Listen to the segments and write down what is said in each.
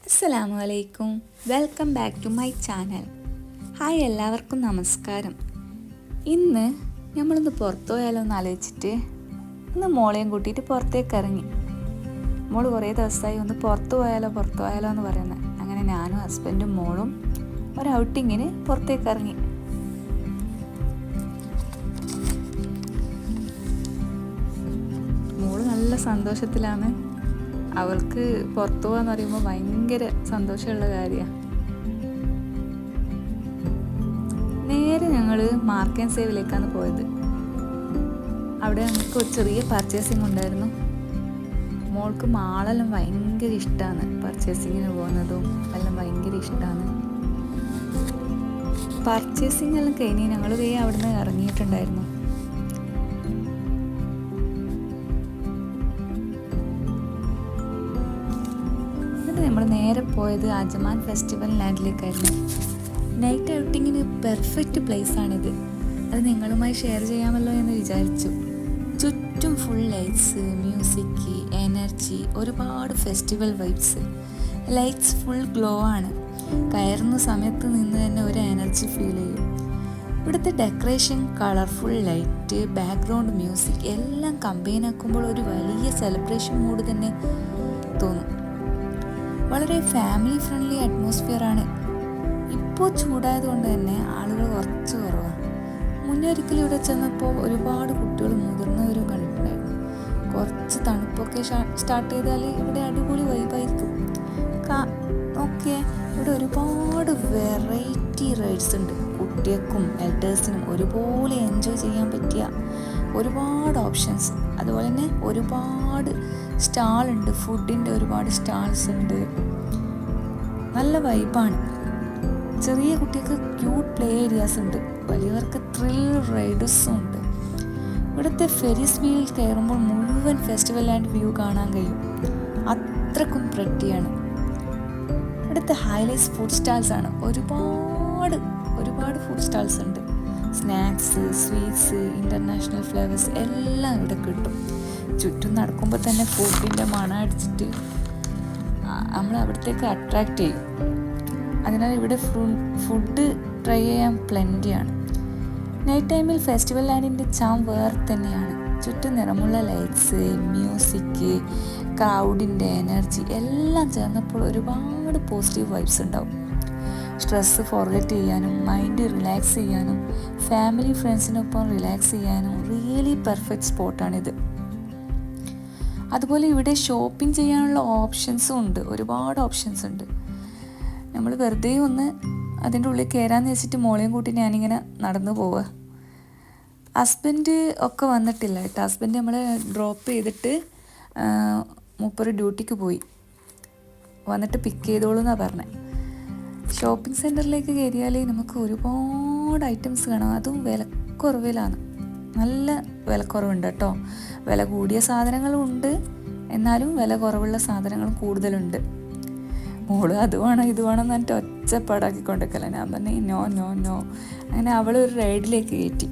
അസ്സലാമു അലൈക്കും, welcome back to my channel. Hi, എല്ലാവർക്കും നമസ്കാരം. ഇന്ന് നമ്മളൊന്ന് പുറത്തു പോയാലോ എന്ന് ആലോചിച്ചിട്ട് മോളെയും കൂട്ടിയിട്ട് പുറത്തേക്ക് ഇറങ്ങി. മോള് കുറേ ദിവസമായി ഒന്ന് പുറത്തു പോയാലോ എന്ന് പറയുന്നത്. അങ്ങനെ ഞാനും ഹസ്ബൻഡും മോളും ഒരു ഔട്ടിങ്ങിന് പുറത്തേക്ക് ഇറങ്ങി. മോള് നല്ല സന്തോഷത്തിലാണ്. അവൾക്ക് പുറത്തു പോകാന്ന് പറയുമ്പോൾ ഭയങ്കര സന്തോഷമുള്ള കാര്യമാണ്. നേരെ ഞങ്ങൾ മാർക്ക് ആൻഡ് സേവിലേക്കാണ് പോയത്. അവിടെ നമുക്ക് ഒരു ചെറിയ പർച്ചേസിങ് ഉണ്ടായിരുന്നു. മോൾക്ക് മാളെല്ലാം ഭയങ്കര ഇഷ്ടമാണ്. പർച്ചേസിങ്ങിന് പോകുന്നതും എല്ലാം ഭയങ്കര ഇഷ്ടമാണ്. പർച്ചേസിങ് എല്ലാം കഴിഞ്ഞ് ഞങ്ങൾ അവിടുന്ന് ഇറങ്ങിയിട്ടുണ്ടായിരുന്നു. നമ്മൾ നേരെ പോയത് അജ്മാൻ ഫെസ്റ്റിവൽ ലാൻഡിലേക്കായിരുന്നു. നൈറ്റ് ഔട്ടിങ്ങിന് പെർഫെക്റ്റ് പ്ലേസാണിത്. അത് നിങ്ങളുമായി ഷെയർ ചെയ്യാമല്ലോ എന്ന് വിചാരിച്ചു. ചുറ്റും ഫുൾ ലൈറ്റ്സ്, മ്യൂസിക്, എനർജി, ഒരുപാട് festival vibes. Lights full glow ആണ്. കയറുന്ന സമയത്ത് നിന്ന് തന്നെ ഒരു എനർജി ഫീൽ ചെയ്യും. ഇവിടുത്തെ decoration, colourful light, background music എല്ലാം കമ്പൈൻ ആക്കുമ്പോൾ ഒരു വലിയ സെലിബ്രേഷൻ മൂഡ് തന്നെ തോന്നും. വളരെ ഫാമിലി ഫ്രണ്ട്ലി അറ്റ്മോസ്ഫിയർ ആണ്. ഇപ്പോൾ ചൂടായതുകൊണ്ട് തന്നെ ആളുകൾ കുറച്ച് കുറവാണ്. മുന്നേ ഒരിക്കലും ഇവിടെ ചെന്നപ്പോൾ ഒരുപാട് കുട്ടികളും മുതിർന്നവരും കണ്ടിട്ടുണ്ടായിരുന്നു. കുറച്ച് തണുപ്പൊക്കെ സ്റ്റാർട്ട് ചെയ്താൽ ഇവിടെ അടിപൊളി വൈബായിരിക്കും. ഓക്കെ, ഇവിടെ ഒരുപാട് വെറൈറ്റി റൈഡ്സ് ഉണ്ട്. കുട്ടികൾക്കും എൽഡേഴ്സിനും ഒരുപോലെ എൻജോയ് ചെയ്യാൻ പറ്റിയ ഒരുപാട് ഓപ്ഷൻസ്. അതുപോലെ തന്നെ ഒരുപാട് സ്റ്റാളുണ്ട്. ഫുഡിൻ്റെ ഒരുപാട് സ്റ്റാൾസ് ഉണ്ട്. നല്ല വൈബാണ്. ചെറിയ കുട്ടികൾക്ക് ക്യൂട്ട് പ്ലേ ഏരിയാസ് ഉണ്ട്. വലിയവർക്ക് ത്രിൽ റൈഡ്സും ഉണ്ട്. ഇവിടുത്തെ ഫെരിസ് വീൽ കയറുമ്പോൾ മുഴുവൻ ഫെസ്റ്റിവൽ ലാൻഡ് വ്യൂ കാണാൻ കഴിയും. അത്രക്കും പ്രെറ്റിയാണ്. ഇവിടുത്തെ ഹൈലൈറ്റ്സ് ഫുഡ് സ്റ്റാൾസ് ആണ്. ഒരുപാട് ഫുഡ് സ്റ്റാൾസ് ഉണ്ട്. സ്നാക്സ്, സ്വീറ്റ്സ്, ഇൻ്റർനാഷണൽ ഫ്ലേവേഴ്സ് എല്ലാം ഇവിടെ കിട്ടും. ചുറ്റും നടക്കുമ്പോൾ തന്നെ ഫുഡിൻ്റെ മണം അടിച്ചിട്ട് നമ്മൾ അവിടത്തേക്ക് അട്രാക്റ്റ് ചെയ്യും. അതിനാൽ ഇവിടെ ഫുഡ് ട്രൈ ചെയ്യാൻ പ്ലെൻറ്റിയാണ്. നൈറ്റ് ടൈമിൽ ഫെസ്റ്റിവൽ ലാൻഡിൻ്റെ ചാം വേറെ തന്നെയാണ്. ചുറ്റും നിറമുള്ള ലൈറ്റ്സ്, മ്യൂസിക്, ക്രൗഡിൻ്റെ എനർജി എല്ലാം ചേർന്നപ്പോൾ ഒരുപാട് പോസിറ്റീവ് വൈബ്സ് ഉണ്ടാവും. സ്ട്രെസ്സ് ഫോർഗെറ്റ് ചെയ്യാനും മൈൻഡ് റിലാക്സ് ചെയ്യാനും ഫാമിലി ഫ്രണ്ട്സിനൊപ്പം റിലാക്സ് ചെയ്യാനും റിയലി പെർഫെക്റ്റ് സ്പോട്ടാണിത്. അതുപോലെ ഇവിടെ ഷോപ്പിംഗ് ചെയ്യാനുള്ള ഓപ്ഷൻസും ഉണ്ട്. ഒരുപാട് ഓപ്ഷൻസ് ഉണ്ട്. നമ്മൾ വെറുതെ ഒന്ന് അതിൻ്റെ ഉള്ളിൽ കയറാമെന്ന് വെച്ചിട്ട് മോളെയും കൂട്ടി ഞാനിങ്ങനെ നടന്നു പോവുക. ഹസ്ബൻഡ് ഒക്കെ വന്നിട്ടില്ല കേട്ടോ. ഹസ്ബൻഡ് നമ്മളെ ഡ്രോപ്പ് ചെയ്തിട്ട് മൂപ്പര് ഡ്യൂട്ടിക്ക് പോയി. വന്നിട്ട് പിക്ക് ചെയ്തോളൂ എന്നാണ് പറഞ്ഞത്. ഷോപ്പിംഗ് സെൻറ്ററിലേക്ക് കയറിയാൽ നമുക്ക് ഒരുപാട് ഐറ്റംസ് കാണാം. അതും വിലക്കുറവിലാണ്. നല്ല വിലക്കുറവുണ്ട് കേട്ടോ. വില കൂടിയ സാധനങ്ങളും ഉണ്ട്, എന്നാലും വില കുറവുള്ള സാധനങ്ങളും കൂടുതലുണ്ട്. മോള് അത് വേണം ഇത് വേണം എന്ന് പറഞ്ഞിട്ട് ഒച്ചപ്പാടാക്കിക്കൊണ്ടിരിക്കല. ഞാൻ പറഞ്ഞു നോ നോ നോ. അങ്ങനെ അവൾ ഒരു റൈഡിലേക്ക് കയറ്റി.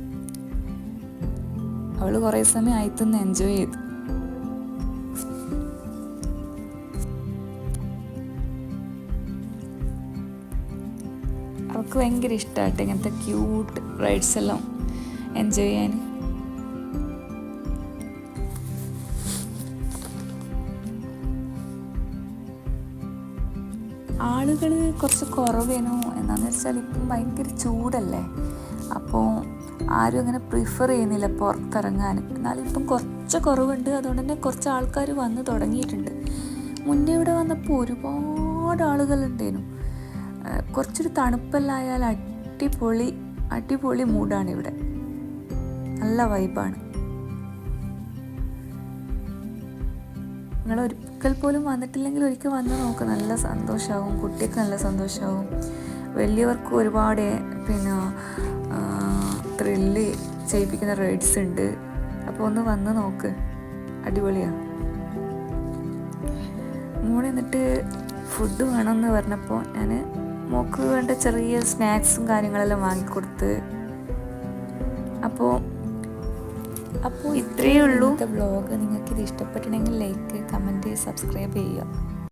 അവൾ കുറേ സമയം ആയിത്തൊന്ന് എൻജോയ് ചെയ്തു. അവൾക്ക് ഭയങ്കര ഇഷ്ടമായിട്ട് ഇങ്ങനത്തെ ക്യൂട്ട് റൈഡ്സ് എല്ലാം എൻജോയ് ചെയ്യാൻ. ആളുകൾ കുറച്ച് കുറവേനോ. എന്താണെന്ന് വെച്ചാൽ ഇപ്പം ഭയങ്കര ചൂടല്ലേ, അപ്പോൾ ആരും അങ്ങനെ പ്രിഫർ ചെയ്യുന്നില്ല പുറത്തിറങ്ങാൻ. എന്നാലും ഇപ്പം കുറച്ച് കുറവുണ്ട്. അതുകൊണ്ട് തന്നെ കുറച്ച് ആൾക്കാർ വന്ന് തുടങ്ങിയിട്ടുണ്ട്. മുന്നേ ഇവിടെ വന്നപ്പോൾ ഒരുപാട് ആളുകളുണ്ടേനു. കുറച്ചൊരു തണുപ്പെല്ലായാൽ അടിപൊളി മൂഡാണ് ഇവിടെ. നല്ല വൈബാണ്. നിങ്ങൾ ഒരിക്കൽ പോലും വന്നിട്ടില്ലെങ്കിൽ ഒരിക്കൽ വന്ന് നോക്ക്. നല്ല സന്തോഷമാവും. കുട്ടിക്ക് നല്ല സന്തോഷമാവും. വലിയവർക്ക് ഒരുപാട് ത്രില്ല് ചെയ്യിപ്പിക്കുന്ന റൈഡ്സ് ഉണ്ട്. അപ്പോൾ ഒന്ന് വന്ന് നോക്ക്, അടിപൊളിയാണ്. മോള് എന്നിട്ട് ഫുഡ് വേണമെന്ന് പറഞ്ഞപ്പോൾ ഞാൻ മോക്ക് വേണ്ട ചെറിയ സ്നാക്സും കാര്യങ്ങളെല്ലാം വാങ്ങിക്കൊടുത്ത്. അപ്പോൾ ഇത്രയേ ഉള്ളൂ. വ്ളോഗ് നിങ്ങൾക്കിത് ഇഷ്ടപ്പെട്ടിട്ടുണ്ടെങ്കിൽ ലൈക്ക്, കമൻറ്റ്, സബ്സ്ക്രൈബ് ചെയ്യുക.